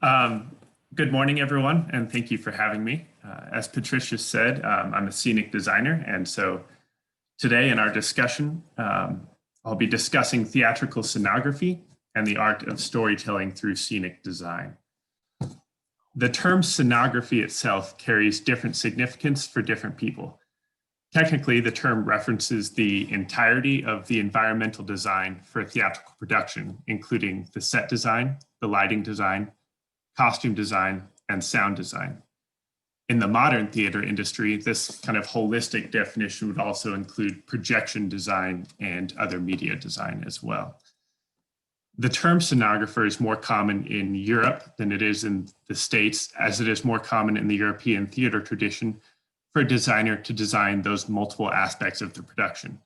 Um, Good morning, everyone, and thank you for having me. As Patricia said, I'm a scenic designer, and so today in our discussion, I'll be discussing theatrical scenography and the art of storytelling through scenic design. The term scenography itself carries different significance for different people. Technically, the term references the entirety of the environmental design for a theatrical production, including the set design, the lighting design, costume design, and sound design. In the modern theater industry, this kind of holistic definition would also include projection design and other media design as well. The term scenographer is more common in Europe than it is in the States, as it is more common in the European theater tradition for a designer to design those multiple aspects of the production.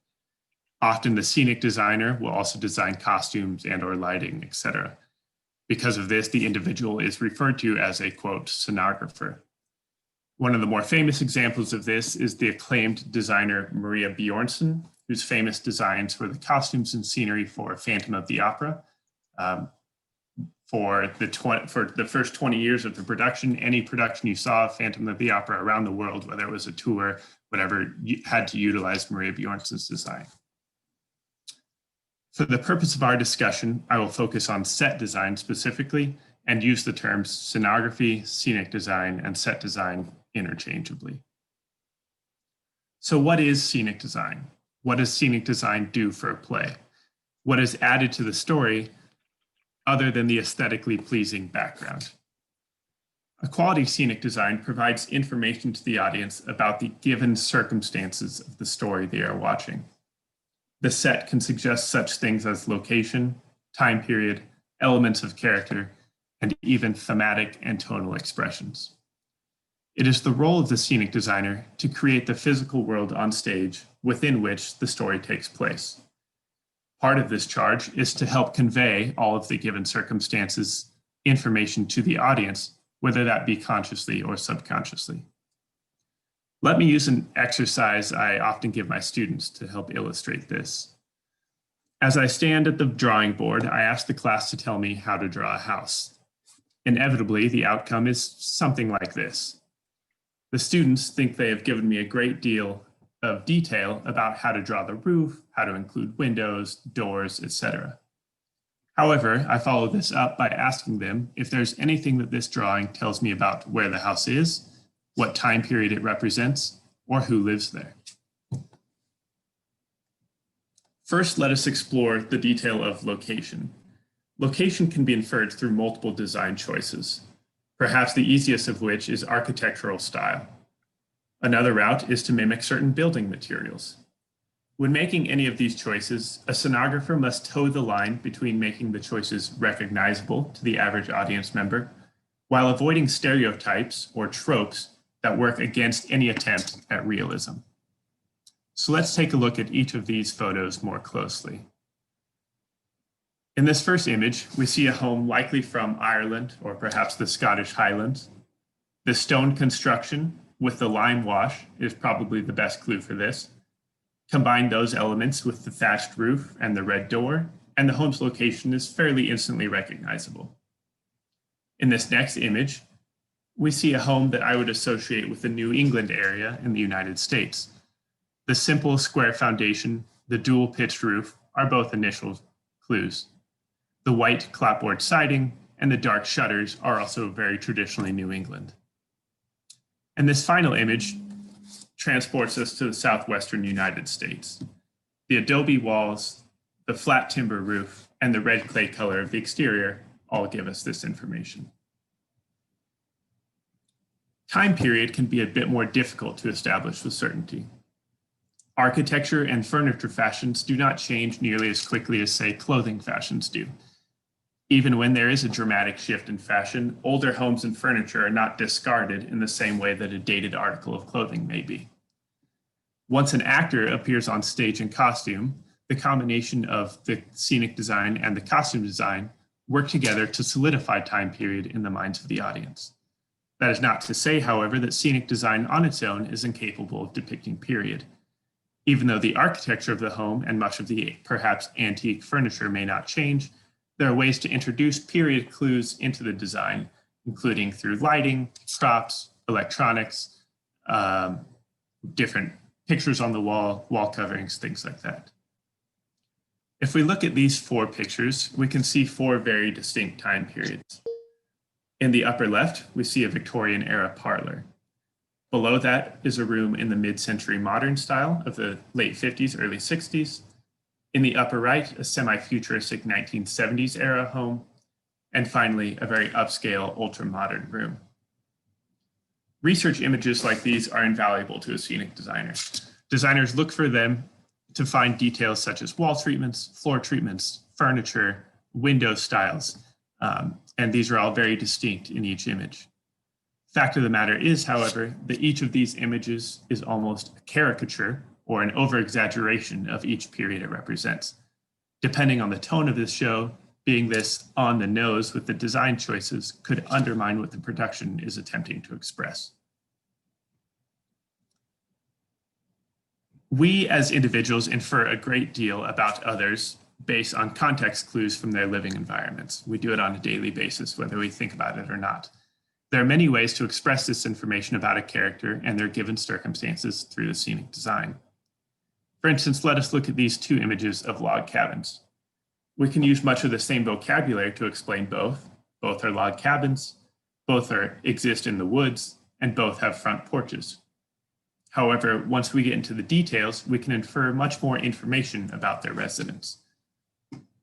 Often the scenic designer will also design costumes and or lighting, etc. Because of this, the individual is referred to as a, quote, scenographer. One of the more famous examples of this is the acclaimed designer Maria Bjornsson, whose famous designs were the costumes and scenery for Phantom of the Opera. For the first 20 years of the production, any production you saw of Phantom of the Opera around the world, whether it was a tour, whatever, had to utilize Maria Bjornsson's design. For the purpose of our discussion, I will focus on set design specifically and use the terms scenography, scenic design, and set design interchangeably. So what is scenic design? What does scenic design do for a play? What is added to the story other than the aesthetically pleasing background? A quality scenic design provides information to the audience about the given circumstances of the story they are watching. The set can suggest such things as location, time period, elements of character, and even thematic and tonal expressions. It is the role of the scenic designer to create the physical world on stage within which the story takes place. Part of this charge is to help convey all of the given circumstances information to the audience, whether that be consciously or subconsciously. Let me use an exercise I often give my students to help illustrate this. As I stand at the drawing board, I ask the class to tell me how to draw a house. Inevitably, the outcome is something like this. The students think they have given me a great deal of detail about how to draw the roof, how to include windows, doors, etc. However, I follow this up by asking them if there's anything that this drawing tells me about where the house is, what time period it represents, or who lives there. First, let us explore the detail of location. Location can be inferred through multiple design choices, perhaps the easiest of which is architectural style. Another route is to mimic certain building materials. When making any of these choices, a scenographer must toe the line between making the choices recognizable to the average audience member, while avoiding stereotypes or tropes that work against any attempt at realism. So let's take a look at each of these photos more closely. In this first image, we see a home likely from Ireland or perhaps the Scottish Highlands. The stone construction with the lime wash is probably the best clue for this. Combine those elements with the thatched roof and the red door, and the home's location is fairly instantly recognizable. In this next image, we see a home that I would associate with the New England area in the United States. The simple square foundation, the dual pitched roof are both initial clues. The white clapboard siding and the dark shutters are also very traditionally New England. And this final image transports us to the southwestern United States. The adobe walls, the flat timber roof, and the red clay color of the exterior all give us this information. Time period can be a bit more difficult to establish with certainty. Architecture and furniture fashions do not change nearly as quickly as, say, clothing fashions do. Even when there is a dramatic shift in fashion, older homes and furniture are not discarded in the same way that a dated article of clothing may be. Once an actor appears on stage in costume, the combination of the scenic design and the costume design work together to solidify time period in the minds of the audience. That is not to say, however, that scenic design on its own is incapable of depicting period. Even though the architecture of the home and much of the perhaps antique furniture may not change, there are ways to introduce period clues into the design including through lighting, props, electronics, different pictures on the wall, wall coverings, things like that. If we look at these 4 pictures, we can see 4 very distinct time periods. In the upper left, we see a Victorian era parlor. Below that is a room in the mid-century modern style of the late 50s, early 60s. In the upper right, a semi-futuristic 1970s era home. And finally, a very upscale, ultra-modern room. Research images like these are invaluable to a scenic designer. Designers look for them to find details such as wall treatments, floor treatments, furniture, window styles, and these are all very distinct in each image. Fact of the matter is, however, that each of these images is almost a caricature or an over-exaggeration of each period it represents. Depending on the tone of this show, being this on the nose with the design choices could undermine what the production is attempting to express. We as individuals infer a great deal about others based on context clues from their living environments. We do it on a daily basis, whether we think about it or not. There are many ways to express this information about a character and their given circumstances through the scenic design. For instance, let us look at these 2 images of log cabins. We can use much of the same vocabulary to explain both. Both are log cabins, both exist in the woods, and both have front porches. However, once we get into the details, we can infer much more information about their residents.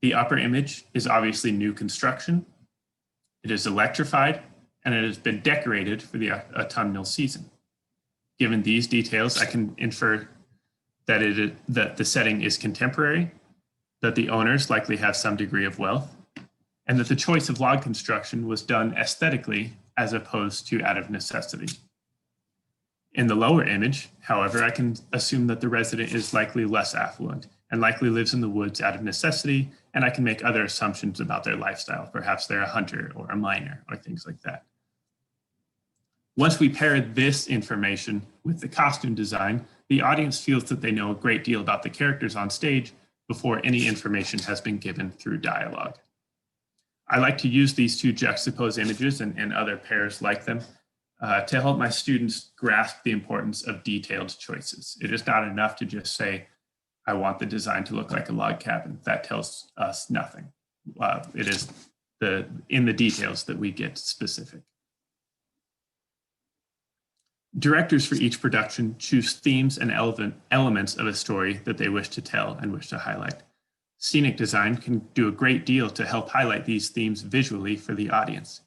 The upper image is obviously new construction. It is electrified, and it has been decorated for the autumnal season. Given these details, I can infer that the setting is contemporary, that the owners likely have some degree of wealth, and that the choice of log construction was done aesthetically as opposed to out of necessity. In the lower image, however, I can assume that the resident is likely less affluent and likely lives in the woods out of necessity, and I can make other assumptions about their lifestyle. Perhaps they're a hunter or a miner or things like that. Once we pair this information with the costume design, the audience feels that they know a great deal about the characters on stage before any information has been given through dialogue. I like to use these 2 juxtaposed images and other pairs like them to help my students grasp the importance of detailed choices. It is not enough to just say, I want the design to look like a log cabin. That tells us nothing. It is in the details that we get specific. Directors for each production choose themes and elements of a story that they wish to tell and wish to highlight. Scenic design can do a great deal to help highlight these themes visually for the audience.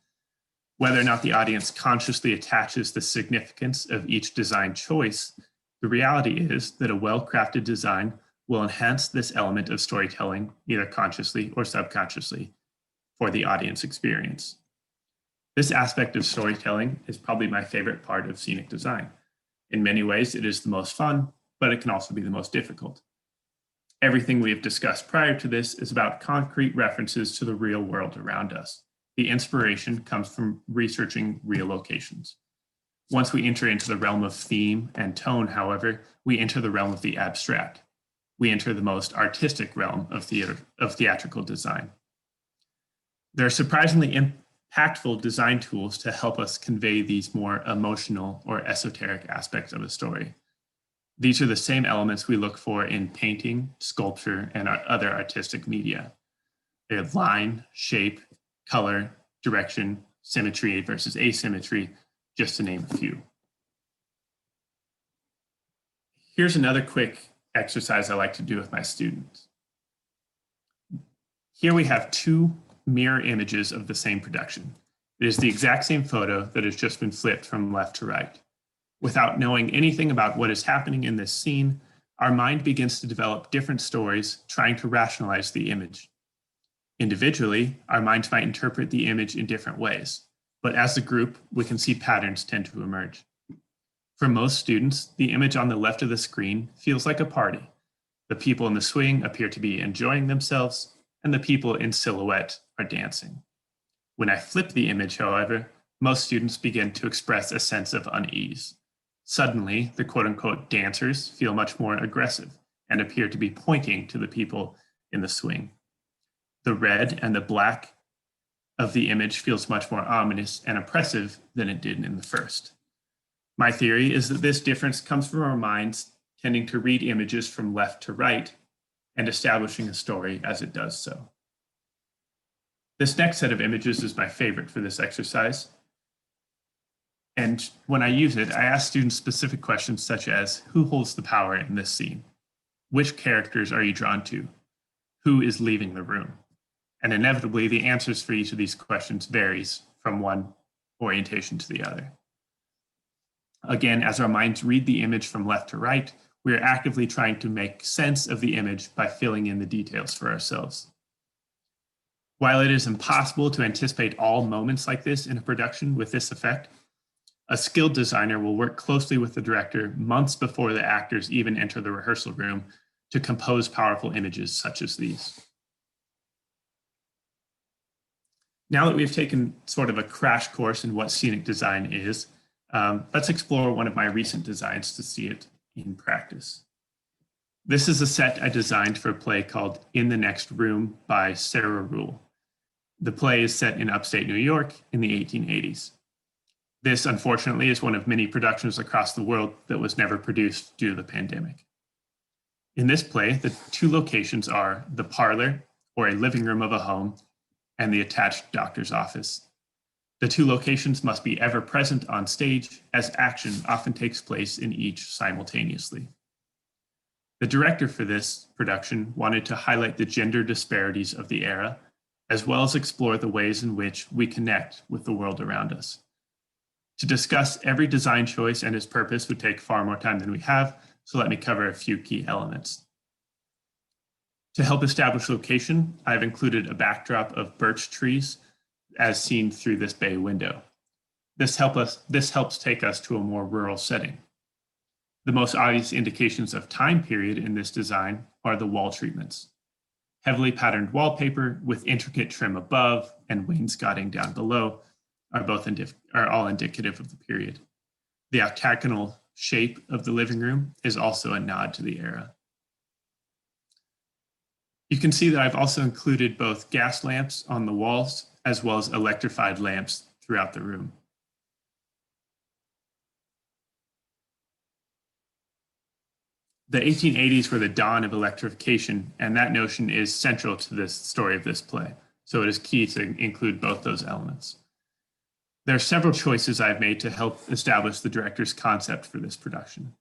Whether or not the audience consciously attaches the significance of each design choice, the reality is that a well-crafted design will enhance this element of storytelling, either consciously or subconsciously, for the audience experience. This aspect of storytelling is probably my favorite part of scenic design. In many ways, it is the most fun, but it can also be the most difficult. Everything we have discussed prior to this is about concrete references to the real world around us. The inspiration comes from researching real locations. Once we enter into the realm of theme and tone, however, we enter the realm of the abstract. We enter the most artistic realm of theatrical design. There are surprisingly impactful design tools to help us convey these more emotional or esoteric aspects of a story. These are the same elements we look for in painting, sculpture, and other artistic media. They have line, shape, color, direction, symmetry versus asymmetry, just to name a few. Here's another quick exercise I like to do with my students. Here we have 2 mirror images of the same production. It is the exact same photo that has just been flipped from left to right. Without knowing anything about what is happening in this scene, our mind begins to develop different stories, trying to rationalize the image. Individually, our minds might interpret the image in different ways, but as a group, we can see patterns tend to emerge. For most students, the image on the left of the screen feels like a party. The people in the swing appear to be enjoying themselves, and the people in silhouette are dancing. When I flip the image, however, most students begin to express a sense of unease. Suddenly, the quote-unquote dancers feel much more aggressive and appear to be pointing to the people in the swing. The red and the black of the image feels much more ominous and oppressive than it did in the first. My theory is that this difference comes from our minds tending to read images from left to right and establishing a story as it does so. This next set of images is my favorite for this exercise. And when I use it, I ask students specific questions such as, who holds the power in this scene? Which characters are you drawn to? Who is leaving the room? And inevitably, the answers for each of these questions varies from one orientation to the other. Again, as our minds read the image from left to right, we are actively trying to make sense of the image by filling in the details for ourselves. While it is impossible to anticipate all moments like this in a production with this effect, a skilled designer will work closely with the director months before the actors even enter the rehearsal room to compose powerful images such as these. Now that we've taken sort of a crash course in what scenic design is, let's explore one of my recent designs to see it in practice. This is a set I designed for a play called In the Next Room by Sarah Rule. The play is set in upstate New York in the 1880s. This, unfortunately, is one of many productions across the world that was never produced due to the pandemic. In this play, the two locations are the parlor, or a living room of a home, and the attached doctor's office. The two locations must be ever present on stage, as action often takes place in each simultaneously. The director for this production wanted to highlight the gender disparities of the era, as well as explore the ways in which we connect with the world around us. To discuss every design choice and its purpose would take far more time than we have, so let me cover a few key elements. To help establish location, I've included a backdrop of birch trees as seen through this bay window. This helps take us to a more rural setting. The most obvious indications of time period in this design are the wall treatments. Heavily patterned wallpaper with intricate trim above and wainscoting down below are all indicative of the period. The octagonal shape of the living room is also a nod to the era. You can see that I've also included both gas lamps on the walls as well as electrified lamps throughout the room. The 1880s were the dawn of electrification, and that notion is central to this story of this play. So it is key to include both those elements. There are several choices I've made to help establish the director's concept for this production.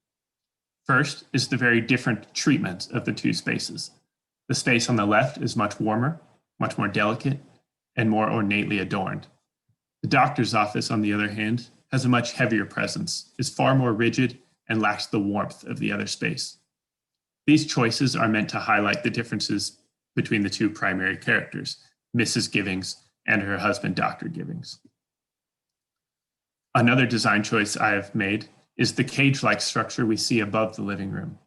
First is the very different treatment of the two spaces. The space on the left is much warmer, much more delicate, and more ornately adorned. The doctor's office, on the other hand, has a much heavier presence, is far more rigid, and lacks the warmth of the other space. These choices are meant to highlight the differences between the two primary characters, Mrs. Givings and her husband, Dr. Givings. Another design choice I have made is the cage-like structure we see above the living room.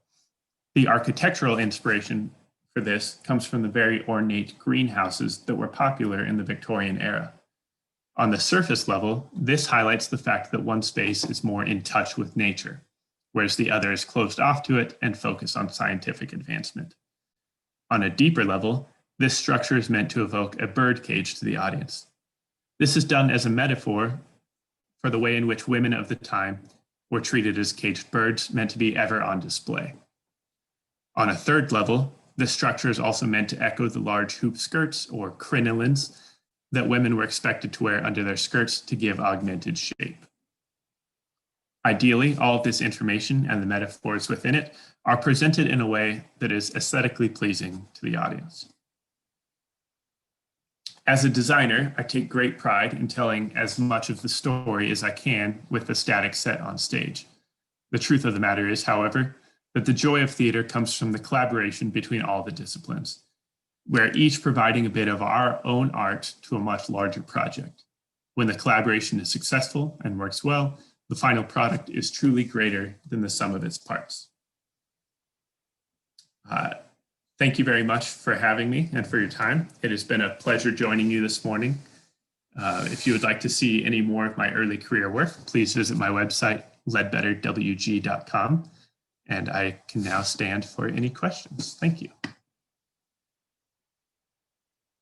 The architectural inspiration for this comes from the very ornate greenhouses that were popular in the Victorian era. On the surface level, this highlights the fact that one space is more in touch with nature, whereas the other is closed off to it and focused on scientific advancement. On a deeper level, this structure is meant to evoke a bird cage to the audience. This is done as a metaphor for the way in which women of the time were treated as caged birds meant to be ever on display. On a third level, this structure is also meant to echo the large hoop skirts or crinolines that women were expected to wear under their skirts to give augmented shape. Ideally, all of this information and the metaphors within it are presented in a way that is aesthetically pleasing to the audience. As a designer, I take great pride in telling as much of the story as I can with a static set on stage. The truth of the matter is, however, that the joy of theater comes from the collaboration between all the disciplines, where each providing a bit of our own art to a much larger project. When the collaboration is successful and works well, the final product is truly greater than the sum of its parts. Thank you very much for having me and for your time. It has been a pleasure joining you this morning. If you would like to see any more of my early career work, please visit my website, ledbetterwg.com, and I can now stand for any questions. Thank you.